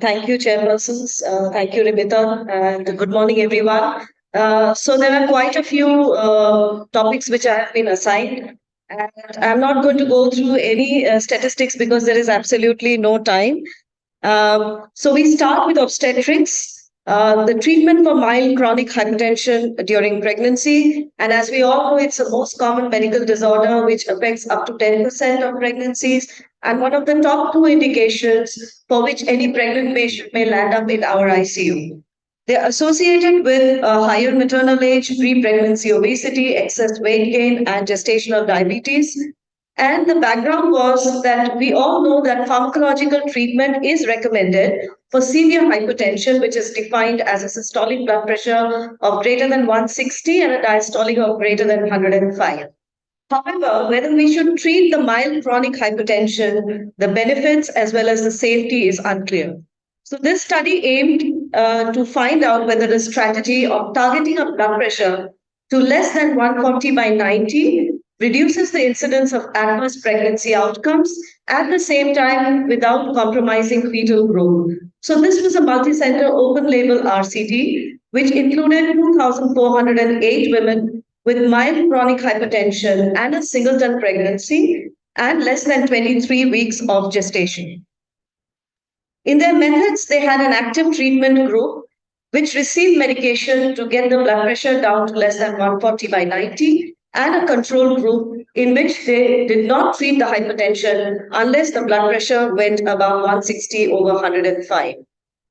Thank you, chairpersons. Thank you, Rimita, and good morning, everyone. So there are quite a few topics which I have been assigned, and I'm not going to go through any statistics because there is absolutely no time. So we start with obstetrics. The treatment for mild chronic hypertension during pregnancy. And as we all know, it's the most common medical disorder which affects up to 10% of pregnancies and one of the top two indications for which any pregnant patient may land up in our ICU. They're associated with a higher maternal age, pre-pregnancy obesity, excess weight gain, and gestational diabetes. And the background was that we all know that pharmacological treatment is recommended for severe hypertension, which is defined as a systolic blood pressure of greater than 160 and a diastolic of greater than 105. However, whether we should treat the mild chronic hypertension, the benefits as well as the safety is unclear. So, this study aimed to find out whether the strategy of targeting a blood pressure to less than 140 by 90 reduces the incidence of adverse pregnancy outcomes at the same time without compromising fetal growth. So, this was a multi-center open label RCT which included 2,408 women with mild chronic hypertension and a singleton pregnancy and less than 23 weeks of gestation. In their methods, they had an active treatment group which received medication to get the blood pressure down to less than 140 by 90 and a control group in which they did not treat the hypertension unless the blood pressure went above 160 over 105.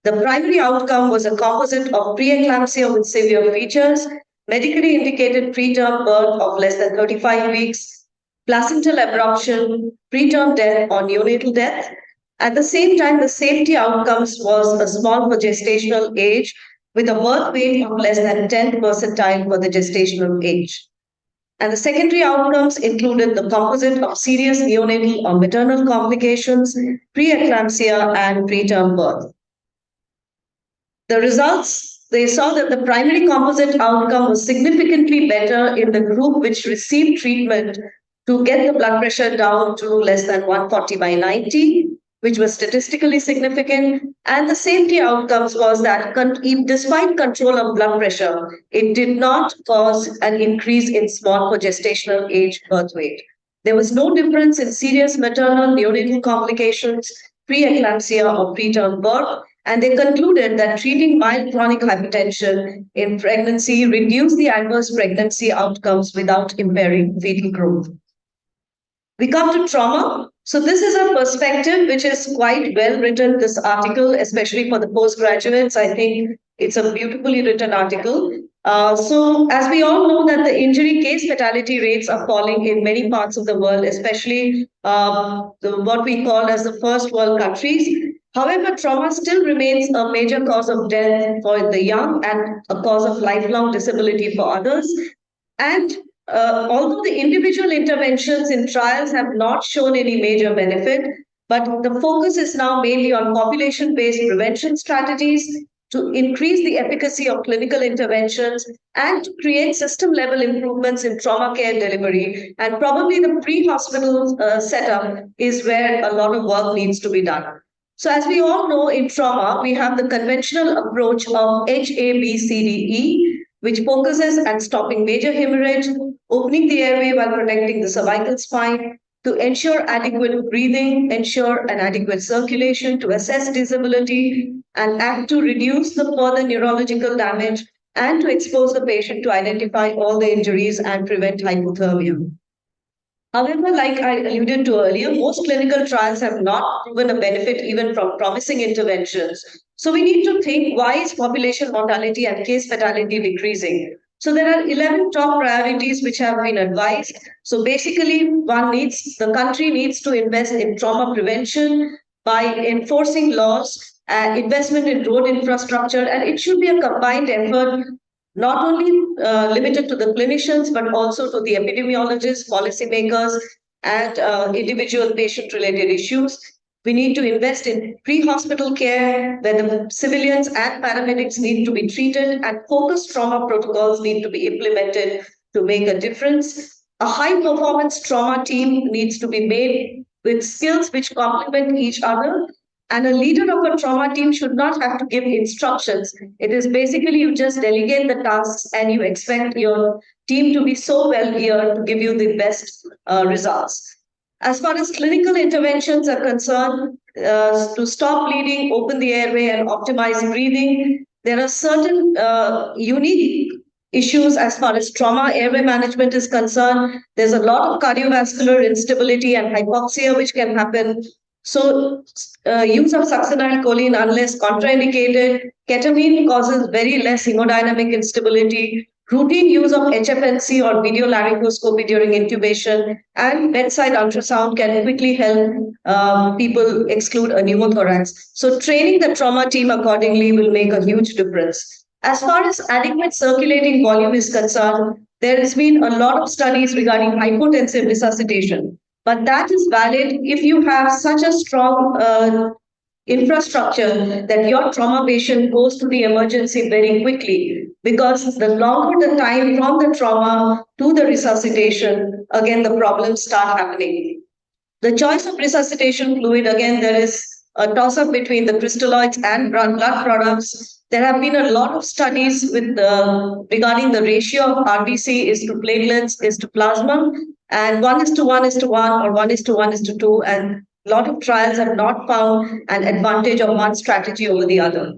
The primary outcome was a composite of preeclampsia with severe features, medically indicated preterm birth of less than 35 weeks, placental abruption, preterm death or neonatal death. At the same time, the safety outcomes was a small for gestational age with a birth weight of less than 10th percentile for the gestational age. And the secondary outcomes included the composite of serious neonatal or maternal complications, preeclampsia, and preterm birth. The results, they saw that the primary composite outcome was significantly better in the group which received treatment to get the blood pressure down to less than 140 by 90, which was statistically significant. And the safety outcomes was that despite control of blood pressure, it did not cause an increase in small for gestational age birth weight. There was no difference in serious maternal neonatal complications, preeclampsia, or preterm birth. And they concluded that treating mild chronic hypertension in pregnancy reduced the adverse pregnancy outcomes without impairing fetal growth. We come to trauma. So this is a perspective which is quite well written, this article, especially for the postgraduates. I think it's a beautifully written article. So as we all know that the injury case fatality rates are falling in many parts of the world, especially what we call as the first world countries. However, trauma still remains a major cause of death for the young and a cause of lifelong disability for others. And although the individual interventions in trials have not shown any major benefit, but the focus is now mainly on population-based prevention strategies to increase the efficacy of clinical interventions and to create system-level improvements in trauma care delivery. And probably the pre-hospital setup is where a lot of work needs to be done. So as we all know, in trauma, we have the conventional approach of HABCDE, which focuses on stopping major hemorrhage, opening the airway while protecting the cervical spine, to ensure adequate breathing, ensure an adequate circulation, to assess disability, and act to reduce the further neurological damage, and to expose the patient to identify all the injuries and prevent hypothermia. However, like I alluded to earlier, most clinical trials have not proven a benefit even from promising interventions. So we need to think, why is population mortality and case fatality decreasing? So there are 11 top priorities which have been advised. So basically, the country needs to invest in trauma prevention by enforcing laws, investment in road infrastructure, and it should be a combined effort not only limited to the clinicians, but also to the epidemiologists, policymakers, and individual patient-related issues. We need to invest in pre-hospital care where the civilians and paramedics need to be treated, and focused trauma protocols need to be implemented to make a difference. A high-performance trauma team needs to be made with skills which complement each other. And a leader of a trauma team should not have to give instructions. It is basically you just delegate the tasks and you expect your team to be so well geared to give you the best results. As far as clinical interventions are concerned, to stop bleeding, open the airway, and optimize breathing, there are certain unique issues as far as trauma airway management is concerned. There's a lot of cardiovascular instability and hypoxia which can happen. So, use of succinylcholine unless contraindicated. Ketamine causes very less hemodynamic instability. Routine use of HFNC or video laryngoscopy during intubation and bedside ultrasound can quickly help people exclude a pneumothorax. So, training the trauma team accordingly will make a huge difference. As far as adequate circulating volume is concerned, there has been a lot of studies regarding hypotensive resuscitation. But that is valid if you have such a strong infrastructure that your trauma patient goes to the emergency very quickly. Because the longer the time from the trauma to the resuscitation, again, the problems start happening. The choice of resuscitation fluid, again, there is a toss up between the crystalloids and blood products. There have been a lot of studies with regarding the ratio of RBC is to platelets is to plasma, and 1:1:1 or 1:1:2, and a lot of trials have not found an advantage of one strategy over the other.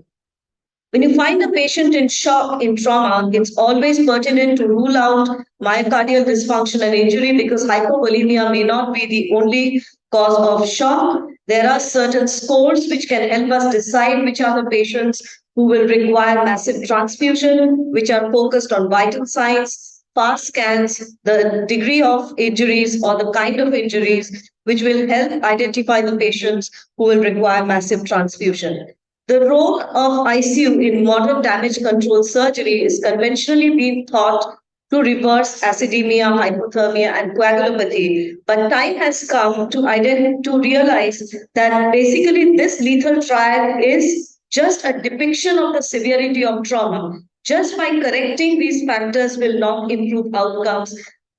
When you find a patient in shock in trauma, it's always pertinent to rule out myocardial dysfunction and injury because hypovolemia may not be the only cause of shock. There are certain scores which can help us decide which are the patients who will require massive transfusion, which are focused on vital signs, fast scans, the degree of injuries or the kind of injuries, which will help identify the patients who will require massive transfusion. The role of ICU in modern damage control surgery is conventionally being thought to reverse acidemia, hypothermia, and coagulopathy. But time has come to realize that basically this lethal trial is just a depiction of the severity of trauma. Just by correcting these factors will not improve outcomes.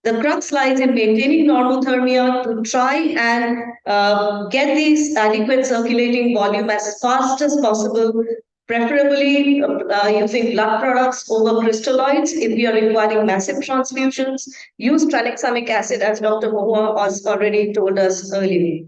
The crux lies in maintaining normothermia to try and get these adequate circulating volume as fast as possible, preferably using blood products over crystalloids if we are requiring massive transfusions. Use tranexamic acid as Dr. Mohua has already told us earlier.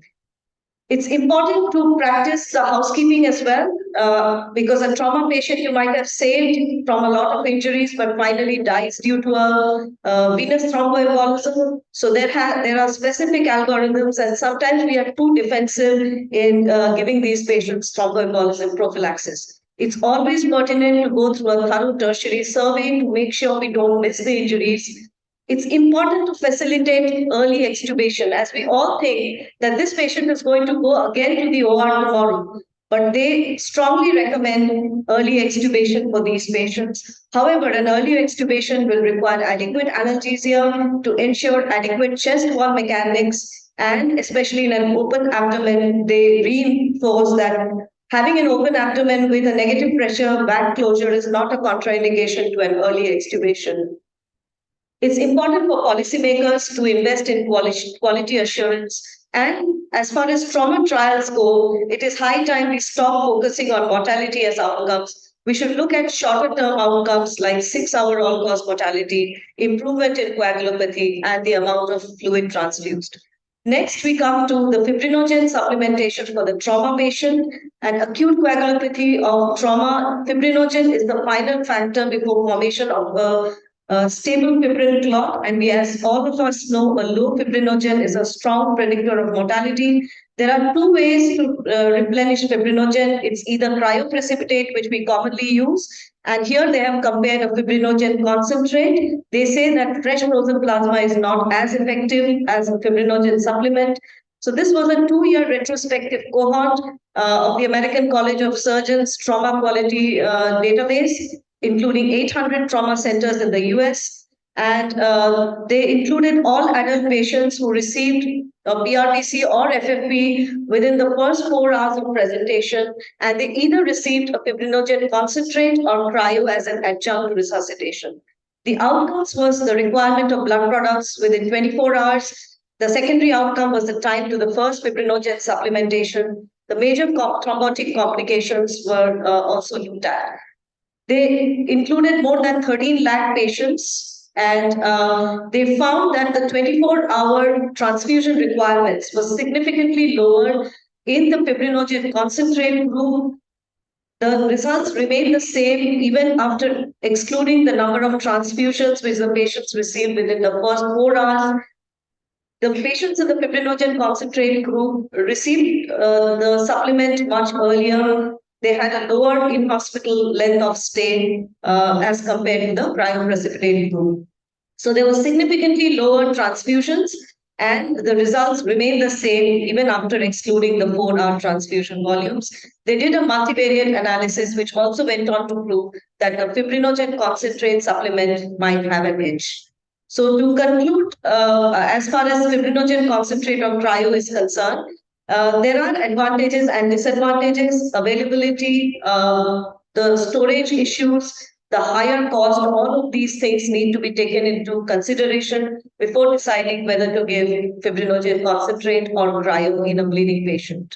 It's important to practice the housekeeping as well, because a trauma patient you might have saved from a lot of injuries, but finally dies due to a venous thromboembolism. So there are specific algorithms, and sometimes we are too defensive in giving these patients thromboembolism prophylaxis. It's always pertinent to go through a thorough tertiary survey to make sure we don't miss the injuries. It's important to facilitate early extubation, as we all think that this patient is going to go again to the OR tomorrow, but they strongly recommend early extubation for these patients. However, an early extubation will require adequate analgesia to ensure adequate chest wall mechanics, and especially in an open abdomen, they reinforce that having an open abdomen with a negative pressure back closure is not a contraindication to an early extubation. It's important for policymakers to invest in quality assurance. And as far as trauma trials go, it is high time we stop focusing on mortality as outcomes. We should look at shorter term outcomes like 6-hour all-cause mortality, improvement in coagulopathy, and the amount of fluid transfused. Next, we come to the fibrinogen supplementation for the trauma patient and acute coagulopathy of trauma. Fibrinogen is the final factor before formation of a stable fibrin clot, and we, as all of us know, a low fibrinogen is a strong predictor of mortality. There are two ways to replenish fibrinogen. It's either cryoprecipitate, which we commonly use, and here they have compared a fibrinogen concentrate. They say that fresh frozen plasma is not as effective as a fibrinogen supplement. So this was a 2-year retrospective cohort of the American College of Surgeons trauma quality database, including 800 trauma centers in the US. And they included all adult patients who received a PRBC or FFP within the first 4 hours of presentation, and they either received a fibrinogen concentrate or cryo as an adjunct to resuscitation. The outcomes was the requirement of blood products within 24 hours. The secondary outcome was the time to the first fibrinogen supplementation. the major thrombotic complications were also looked at. They included more than 13 lakh patients, and they found that the 24-hour transfusion requirements was significantly lower in the fibrinogen concentrate group. The results remain the same even after excluding the number of transfusions which the patients received within the first 4 hours. The patients in the fibrinogen concentrate group received the supplement much earlier. They had a lower in-hospital length of stay as compared to the cryoprecipitate group. So there were significantly lower transfusions, and the results remain the same even after excluding the 4-hour transfusion volumes. They did a multivariate analysis which also went on to prove that the fibrinogen concentrate supplement might have an edge. So to conclude, as far as fibrinogen concentrate or cryo is concerned, there are advantages and disadvantages, availability, the storage issues, the higher cost, all of these things need to be taken into consideration before deciding whether to give fibrinogen concentrate or cryo in a bleeding patient.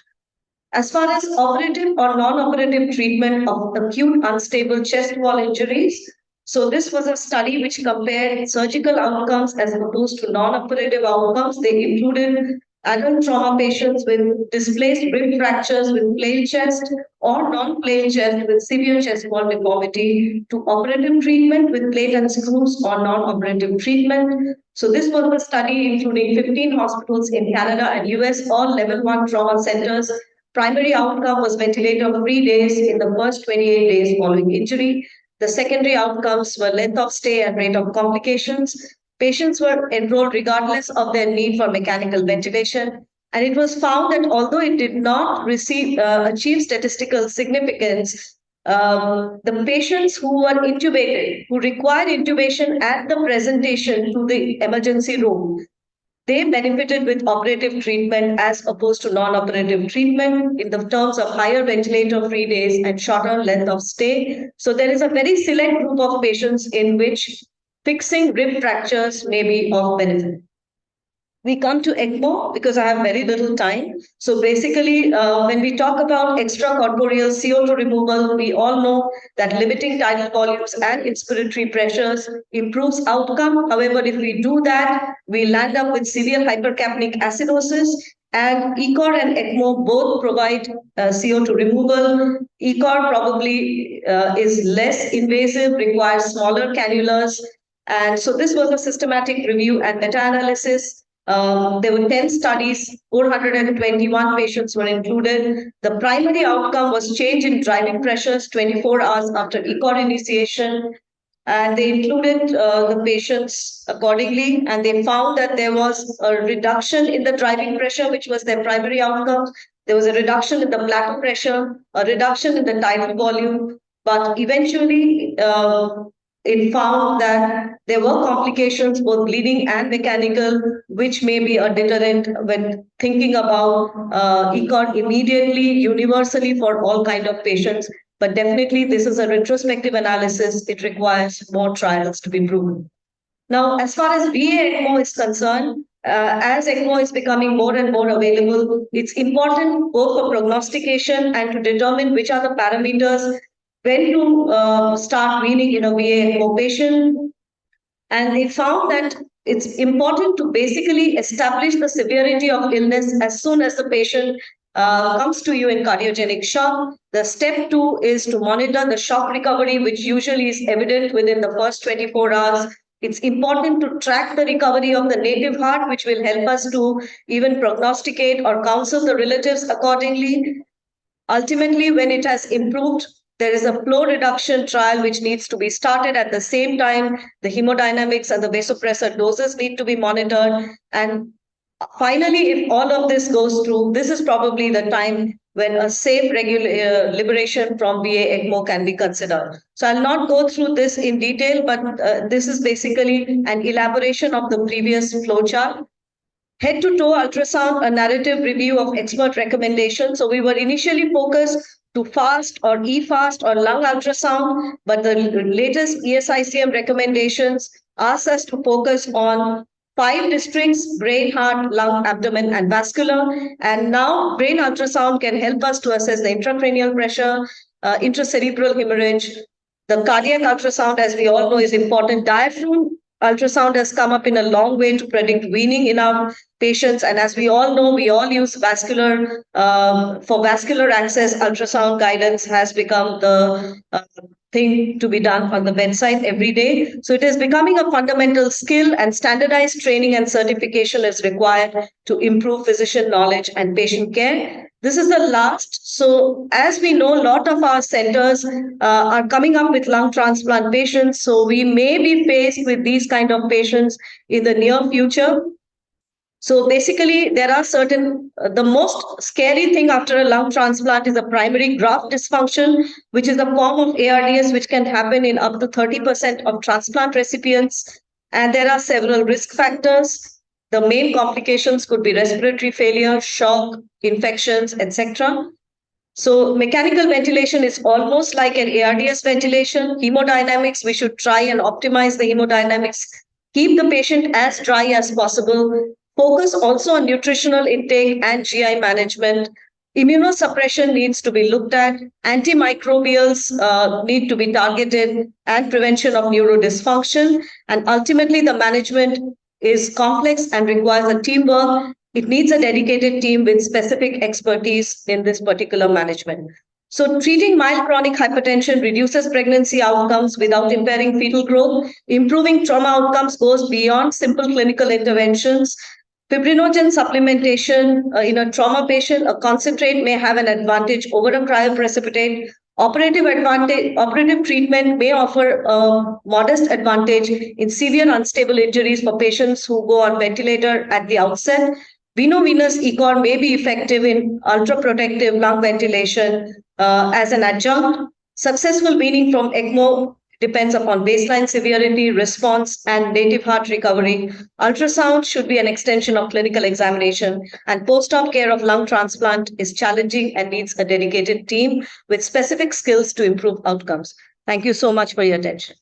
As far as operative or non-operative treatment of acute unstable chest wall injuries, so this was a study which compared surgical outcomes as opposed to non-operative outcomes. They included adult trauma patients with displaced rib fractures with plain chest or non-plain chest with severe chest wall deformity to operative treatment with plate and screws or non-operative treatment. So this was a study including 15 hospitals in Canada and US, all level 1 trauma centers. Primary outcome was ventilator-free days in the first 28 days following injury. The secondary outcomes were length of stay and rate of complications. Patients were enrolled regardless of their need for mechanical ventilation. And it was found that although it did not achieve statistical significance, the patients who were intubated, who required intubation at the presentation to the emergency room, they benefited with operative treatment as opposed to non-operative treatment in the terms of higher ventilator-free days and shorter length of stay. So there is a very select group of patients in which fixing rib fractures may be of benefit. We come to ECMO because I have very little time. So basically, when we talk about extracorporeal CO2 removal, we all know that limiting tidal volumes and inspiratory pressures improves outcome. However, if we do that, we land up with severe hypercapnic acidosis. And ECOR and ECMO both provide CO2 removal. ECOR probably is less invasive, requires smaller cannulas. And so this was a systematic review and meta-analysis. There were 10 studies, 421 patients were included. The primary outcome was change in driving pressures 24 hours after ECOR initiation. And they included the patients accordingly, and they found that there was a reduction in the driving pressure, which was their primary outcome. There was a reduction in the bladder pressure, a reduction in the tidal volume, but eventually it found that there were complications, both bleeding and mechanical, which may be a deterrent when thinking about ECOR immediately, universally for all kinds of patients. But definitely, this is a retrospective analysis. It requires more trials to be proven. Now, as far as VA ECMO is concerned, as ECMO is becoming more and more available, it's important both for prognostication and to determine which are the parameters when to start weaning in a VA ECMO patient. And they found that it's important to basically establish the severity of illness as soon as the patient comes to you in cardiogenic shock. The step 2 is to monitor the shock recovery, which usually is evident within the first 24 hours. It's important to track the recovery of the native heart, which will help us to even prognosticate or counsel the relatives accordingly. Ultimately, when it has improved, there is a flow reduction trial which needs to be started at the same time. The hemodynamics and the vasopressor doses need to be monitored. And finally, if all of this goes through, this is probably the time when a safe liberation from VA ECMO can be considered. So I'll not go through this in detail, but this is basically an elaboration of the previous flowchart. Head-to-toe ultrasound, a narrative review of expert recommendations. So we were initially focused to FAST or eFAST or lung ultrasound, but the latest ESICM recommendations ask us to focus on 5 districts: brain, heart, lung, abdomen, and vascular. And now brain ultrasound can help us to assess the intracranial pressure, intracerebral hemorrhage. The cardiac ultrasound, as we all know, is important. Diaphragm ultrasound has come up in a long way to predict weaning in our patients. And as we all know, we all use vascular, for vascular access, ultrasound guidance has become the thing to be done on the bedside every day. So it is becoming a fundamental skill, and standardized training and certification is required to improve physician knowledge and patient care. This is the last. So as we know, a lot of our centers are coming up with lung transplant patients. So we may be faced with these kind of patients in the near future. So basically, there are certain, the most scary thing after a lung transplant is a primary graft dysfunction, which is a form of ARDS, which can happen in up to 30% of transplant recipients. And there are several risk factors. The main complications could be respiratory failure, shock, infections, etc. So mechanical ventilation is almost like an ARDS ventilation. Hemodynamics, we should try and optimize the hemodynamics. Keep the patient as dry as possible. Focus also on nutritional intake and GI management. Immunosuppression needs to be looked at. Antimicrobials need to be targeted, and prevention of neurodysfunction. And ultimately, the management is complex and requires a teamwork. It needs a dedicated team with specific expertise in this particular management. So treating mild chronic hypertension reduces pregnancy outcomes without impairing fetal growth. Improving trauma outcomes goes beyond simple clinical interventions. Fibrinogen supplementation in a trauma patient, a concentrate may have an advantage over a cryoprecipitate. Operative treatment may offer a modest advantage in severe unstable injuries for patients who go on ventilator at the outset. Veno-venous ECOR may be effective in ultra-protective lung ventilation as an adjunct. Successful weaning from ECMO depends upon baseline severity, response, and native heart recovery. Ultrasound should be an extension of clinical examination, and post-op care of lung transplant is challenging and needs a dedicated team with specific skills to improve outcomes. Thank you so much for your attention.